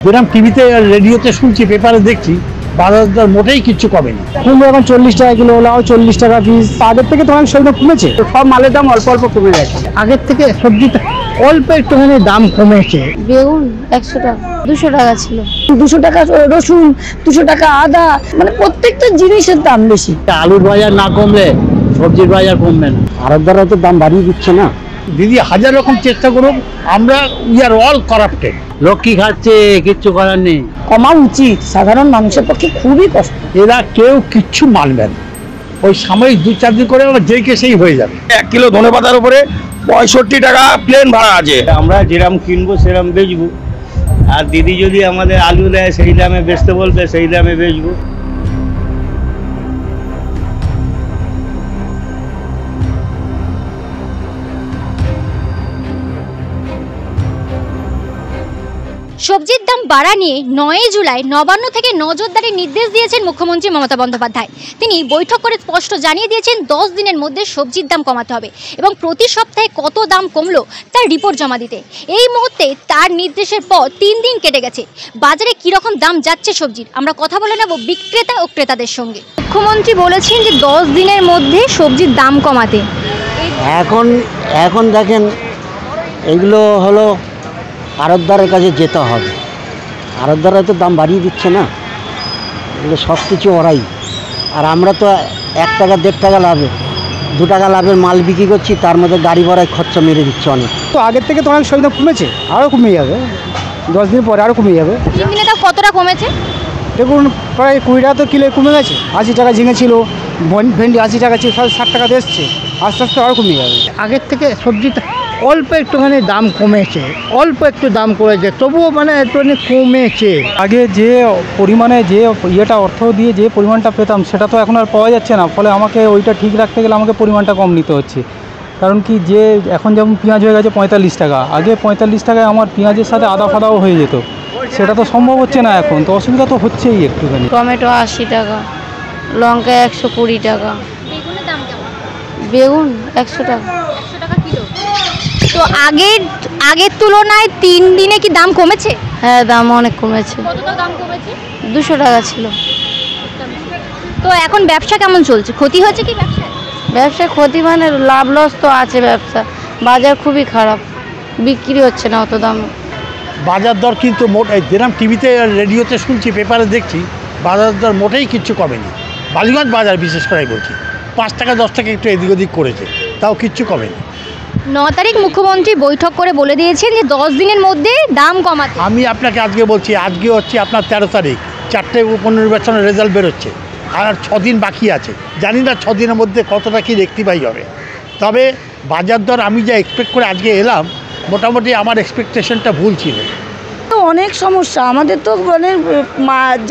যেরকম টিভিতে রেডিওতে শুনছি, পেপারে দেখছি, বাজার দর মোটেই কিচ্ছু কমেনি। কুমড়ো এখন 40 টাকা কিলো, লাউ 40 টাকা পিস। আগের থেকে তো অনেক সবজি কমেছে, সব মালের দাম অল্প অল্প কমে গেছে। আগের থেকে সবজিটা অল্প একটুখানি দাম কমেছে। বেগুন 100 টাকা, 200 টাকা ছিল। 200 টাকা রসুন, 200 টাকা আদা, মানে প্রত্যেকটা জিনিসের দাম বেশি। আলুর বাজার না কমলে সবজির বাজার কমবে না। আরবদারা তো দাম বাড়িয়ে দিচ্ছে না। দিদি হাজার রকম চেষ্টা করুক, আমরা উই আর অল কারাপ্টেড। লোক কি খাচ্ছে, কিচ্ছু করার নেই। কমা উচিত, সাধারণ মানুষের পক্ষে খুবই কষ্ট। এরা কেউ কিচ্ছু মানবে না। ওই সাময়িক 2-4 দিন করে যেই কে সেই হয়ে যাবে। 1 কিলো ধনেপাতার উপরে 65 টাকা প্লেন ভাড়া আছে। আমরা যেরকম কিনবো সেরকম বেচবো, আর দিদি যদি আমাদের আলু দেয় সেই দামে বেচতে বলবে সেই দামে বেচবো। সবজির দাম বাড়া নিয়ে 9 জুলাই নবান্ন থেকে নজরদারির নির্দেশ দিয়েছেন মুখ্যমন্ত্রী মমতা বন্দ্যোপাধ্যায়। তিনি বৈঠক করে স্পষ্ট জানিয়ে দিয়েছেন 10 দিনের মধ্যে সবজির দাম কমাতে হবে এবং প্রতি সপ্তাহে কত দাম কমলো তার রিপোর্ট জমা দিতে। এই মুহূর্তে তার নির্দেশের পর 3 দিন কেটে গেছে। বাজারে কীরকম দাম যাচ্ছে সবজির আমরা কথা বলে নেব বিক্রেতা ও ক্রেতাদের সঙ্গে। মুখ্যমন্ত্রী বলেছেন যে 10 দিনের মধ্যে সবজির দাম কমাতে। এখন দেখেন, এগুলো হলো আড়তদারের কাছে যেতে হবে। আড়তদাররা তো দাম বাড়িয়ে দিচ্ছে না, এগুলো সব কিছু ওরাই। আর আমরা তো 1 টাকা 1.5 টাকা লাভে 2 টাকা লাভের মাল বিক্রি করছি, তার মধ্যে গাড়ি ভাড়ায় খরচা মেরে দিচ্ছে অনেক। তো আগের থেকে তো অনেক সবজি কমেছে, আরও কমে যাবে। 10 দিন পরে আরও কমে যাবে। 3 দিনে তাও কতটা কমেছে? দেখুন, প্রায় 20 টাকা তো কিলো কমে গেছে। 80 টাকা ঝিঙে ছিল, ভেন্ডি 80 টাকা ছিল, 60 টাকা এসছে। আস্তে আস্তে আরও কমে যাবে। আগের থেকে সবজিটা অল্প একটুখানি দাম কমেছে, অল্প একটু দাম কমেছে, তবুও মানে একটুখানি কমেছে। আগে যে পরিমাণে যে অর্থ দিয়ে যে পরিমাণটা পেতাম সেটা তো এখন আর পাওয়া যাচ্ছে না। ফলে আমাকে ওইটা ঠিক রাখতে গেলে আমাকে পরিমাণটা কম নিতে হচ্ছে। কারণ কি, যে এখন যেমন পেঁয়াজ হয়ে গেছে 45 টাকা, আগে 45 টাকায় আমার পেঁয়াজের সাথে আদা ফাদাও হয়ে যেত। সেটা তো সম্ভব হচ্ছে না এখন, তো অসুবিধা তো হচ্ছেই একটুখানি। টমেটো 80 টাকা, লঙ্কা 120 টাকা। বেগুনের দাম কেমন? বেগুন 100 টাকা। 100 টাকা কিলো। তো আগের তুলনায় 3 দিনে কি দাম কমেছে? হ্যাঁ, দাম অনেক কমেছে। কতটা দাম কমেছে? 200 টাকা ছিল। তো এখন ব্যবসা কেমন চলছে? ক্ষতি হচ্ছে কি ব্যবসায়? ব্যবসায় ক্ষতি মানে লাভ লস তো আছে। ব্যবসা বাজার খুবই খারাপ, বিক্রি হচ্ছে না অত দামে। বাজার দর কিন্তু যেরকম টিভিতে রেডিওতে শুনছি, পেপারে দেখছি, বাজার দর মোটেই কিচ্ছু কমেনি। বালিগঞ্জ বাজার বিশেষ করে বলছি, 5 টাকা 10 টাকা একটু এদিক ওদিক করেছে, তাও কিচ্ছু কমেনি। 9 তারিখ মুখ্যমন্ত্রী বৈঠক করে বলে দিয়েছেন যে 10 দিনের মধ্যে দাম কমাতে। আমি আপনাকে আজকে বলছি, আজকে হচ্ছে আপনার 13 তারিখ, 4টে উপনির্বাচনের রেজাল্ট বেরোচ্ছে, আর 6 দিন বাকি আছে। জানি না 6 দিনের মধ্যে কতটা কি রেক্টিফাই হবে। তবে বাজার দর আমি যা এক্সপেক্ট করে আজকে এলাম, মোটামুটি আমার এক্সপেকটেশনটা ভুল ছিল। তো অনেক সমস্যা আমাদের, তো মানে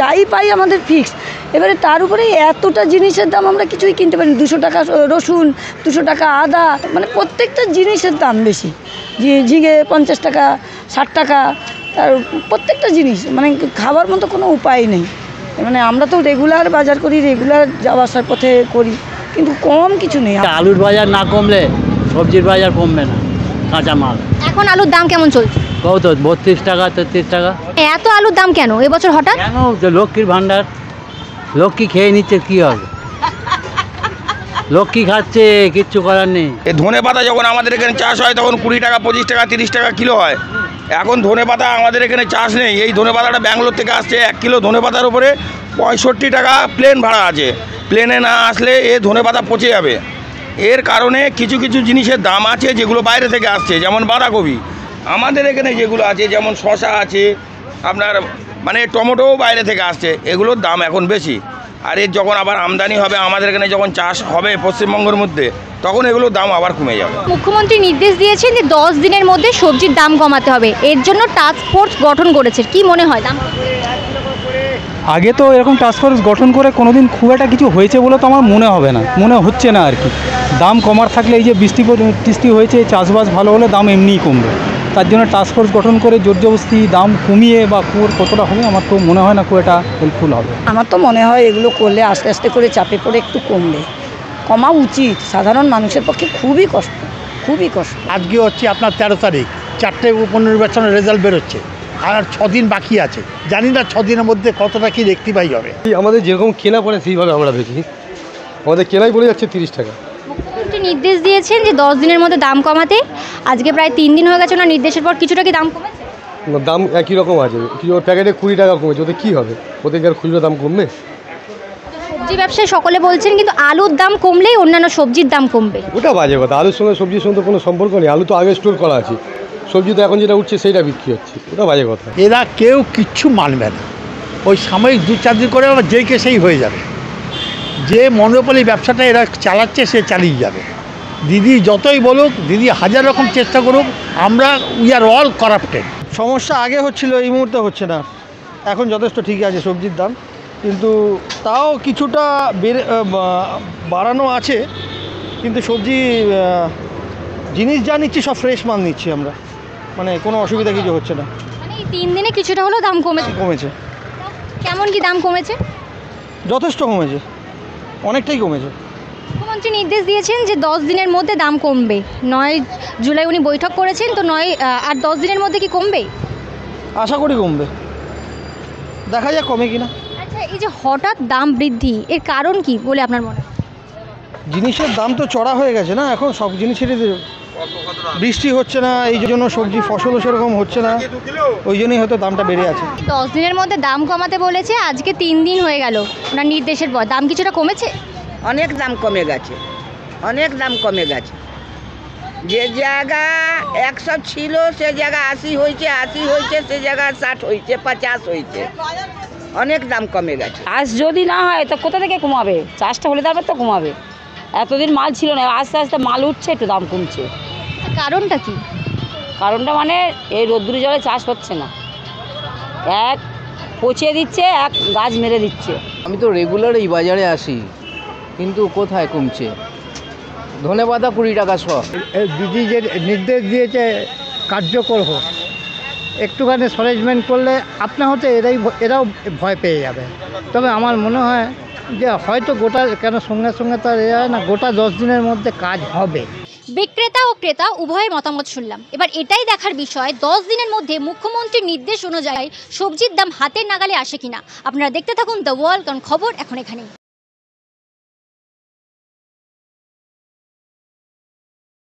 যাই পাই আমাদের ফিক্স। এবারে তার উপরে এতটা জিনিসের দাম আমরা কিছুই কিনতে পারি। 200 টাকা রসুন, 200 টাকা আদা, মানে প্রত্যেকটা জিনিসের দাম বেশি। ঝিঙে 50 টাকা, 60 টাকা, আর প্রত্যেকটা জিনিস মানে খাবার মতো কোনো উপায় নেই। মানে আমরা তো রেগুলার বাজার করি, রেগুলার যাওয়া আসার পথে করি, কিন্তু কম কিছু নেই। আলুর বাজার না কমলে সবজির বাজার কমবে না। কাঁচা মাল এখন আলুর দাম কেমন চলছে? কত? 32 টাকা, 33 টাকা। এত আলুর দাম কেন এবছর হঠাৎ? কেন? লক্ষ্মীর ভাণ্ডার, লক্ষ্মী খেয়ে নিচ্ছে, কি হবে? লক্ষ্মী খাচ্ছে, কিচ্ছু করার নেই। এই ধনেপাতা যখন আমাদের এখানে চাষ হয় তখন 20 টাকা, 25 টাকা, 30 টাকা কিলো হয়। এখন ধনেপাতা আমাদের এখানে চাষ নেই। এই ধনেপাতাটা ব্যাঙ্গালোর থেকে আসছে। 1 কিলো ধনেপাতার উপরে 65 টাকা প্লেন ভাড়া আছে। প্লেনে না আসলে ধনেপাতা পচে যাবে। এর কারণে কিছু কিছু জিনিসের দাম আছে যেগুলো বাইরে থেকে আসছে, যেমন বাঁধাকপি। আমাদের এখানে যেগুলো আছে, যেমন শসা আছে, আপনার মানে টমেটোও বাইরে থেকে আসছে, এগুলোর দাম এখন বেশি। আর এর যখন আবার আমদানি হবে, আমাদের এখানে যখন চাষ হবে পশ্চিমবঙ্গের মধ্যে, তখন এগুলোর দাম আবার কমে যাবে। মুখ্যমন্ত্রী নির্দেশ দিয়েছেন যে 10 দিনের মধ্যে সবজির দাম কমাতে হবে। এর জন্য টাস্ক ফোর্স গঠন করেছে। কি মনে হয় দাম? আগে তো এরকম টাস্ক ফোর্স গঠন করে কোনোদিন খুব একটা কিছু হয়েছে বলে তো আমার মনে হচ্ছে না আর কি। দাম কমার থাকলে, এই যে বৃষ্টি হয়েছে, চাষবাস ভালো হলে দাম এমনিই কমবে। তার জন্য টাস্ক ফোর্স গঠন করে জোরজবস্তি দাম কমিয়ে বা কতটা হবে আমার তো মনে হয় না খুব একটা হেল্পফুল হবে। আমার তো মনে হয় এগুলো করলে আস্তে আস্তে করে চাপে পড়ে একটু কমা উচিত। সাধারণ মানুষের পক্ষে খুবই কষ্ট, খুবই কষ্ট। আজকে হচ্ছে আপনার 13 তারিখ, 4টে উপনির্বাচনের রেজাল্ট বেরোচ্ছে, আর 6 দিন বাকি আছে, জানি না 6 দিনের মধ্যে কতটা কি রেক্টিফাই হবে। আমাদের যেরকম কেনা পড়ে সেইভাবে আমরা দেখি, আমাদের কেনাই পড়ে যাচ্ছে 30 টাকা। মুখ্যমন্ত্রী নির্দেশ দিয়েছেন যে 10 দিনের মধ্যে দাম কমাতে, আজকে প্রায় 3 দিন হয়ে গেছে না নির্দেশের পর, কিছুটা কি দাম কমেছে? দাম একই রকম আছে, প্যাকেটে 20 টাকা কমেছে, ওদের কী হবে? ওদের কি আর খুচরো দাম কমবে? সবজি ব্যবসায়ী সকলে বলছেন কিন্তু আলুর দাম কমলেই অন্যান্য সবজির দাম কমবে। ওটা বাজে কথা, আলুর সঙ্গে সবজির সঙ্গে তো কোনো সম্পর্ক নেই, আলু তো আগে স্টোর করা আছে, সবজি তো এখন যেটা উঠছে সেইটা বিক্রি হচ্ছে, ওটা বাজে কথা। এরা কেউ কিচ্ছু মানবে না, ওই সাময়িক 2-4 দিন করে আবার যেই কে সেই হয়ে যাবে। যে মনোপলি ব্যবসাটা এরা চালাচ্ছে সে চালিয়ে যাবে। দিদি যতই বলুক, দিদি 1000 রকম চেষ্টা করুক, আমরা উই আর অল করাপ্টেড। সমস্যা আগে হচ্ছিল, এই মুহূর্তে হচ্ছে না, এখন যথেষ্ট ঠিক আছে সবজির দাম, কিন্তু তাও কিছুটা বাড়ানো আছে, কিন্তু সবজি জিনিস যা নিচ্ছি সব ফ্রেশ মাল নিচ্ছি আমরা, মানে কোনো অসুবিধা কিছু হচ্ছে না। মানে এই 3 দিনে কিছুটা হলেও দাম কমেছে? কমেছে। কেমন কি দাম কমেছে? যথেষ্ট কমেছে, অনেকটাই কমেছে। মুখ্যমন্ত্রী নির্দেশ দিয়েছেন যে 10 দিনের মধ্যে দাম কমবে। 9 জুলাই উনি বৈঠক করেছেন, তো 9 আর 10 দিনের মধ্যে কি কমবে? আশা করি কমবে, দেখা যাক কমে কিনা। আচ্ছা, এই যে হঠাৎ দাম বৃদ্ধি, এর কারণ কি বলে আপনার মনে হয়? জিনিসের দাম তো চড়া হয়ে গেছে না, এখন সব জিনিসেরই বৃষ্টি হচ্ছে না, এই জন্য সবজি ফসলও সেরকম হচ্ছে না, ওই জন্যই হয়তো দামটা বেড়ে আছে। 10 দিনের মধ্যে দাম কমাতে বলেছে, আজকে 3 দিন হয়ে গেল ওনার নির্দেশের পর, দাম কিছুটা কমেছে? অনেক দাম কমে গেছে, অনেক দাম কমে গেছে। যে জায়গা 100 ছিল সে জায়গা 80 হয়েছে, 80 হয়েছে সে জায়গা 60 হয়েছে, 50 হয়েছে, অনেক দাম কমে গেছে। চাষ যদি না হয় তো কোথা থেকে কমাবে? চাষটা হলে তারপর তো কমাবে। এতদিন মাল ছিল না, আস্তে আস্তে মাল উঠছে, একটু দাম কমছে। কারণটা কি? কারণটা মানে এই রোদ্দুর জলে চাষ হচ্ছে না, এক পচিয়ে দিচ্ছে, এক গাছ মেরে দিচ্ছে। আমি তো রেগুলার এই বাজারে আসি, কিন্তু কোথায় কমছে? ধনেপাতা 20 টাকা শ। দিদি যে নির্দেশ দিয়েছে কার্যকর হোক, একটুখানি সরেজমেন্ট করলে আপনা হতে এরাও ভয় পেয়ে যাবে। তবে আমার মনে হয় যে হয়তো গোটা কেন সঙ্গে সঙ্গে তো আর এ হয় না, গোটা 10 দিনের মধ্যে কাজ হবে। বিক্রেতা ও ক্রেতা উভয়ের মতামত শুনলাম। এবার এটাই দেখার বিষয় 10 দিনের মধ্যে মুখ্যমন্ত্রীর নির্দেশ অনুযায়ী সবজির দাম হাতের নাগালে আসে কিনা। আপনারা দেখতে থাকুন দ্য ওয়ার্ল্ড, কারণ খবর এখন এখানেই।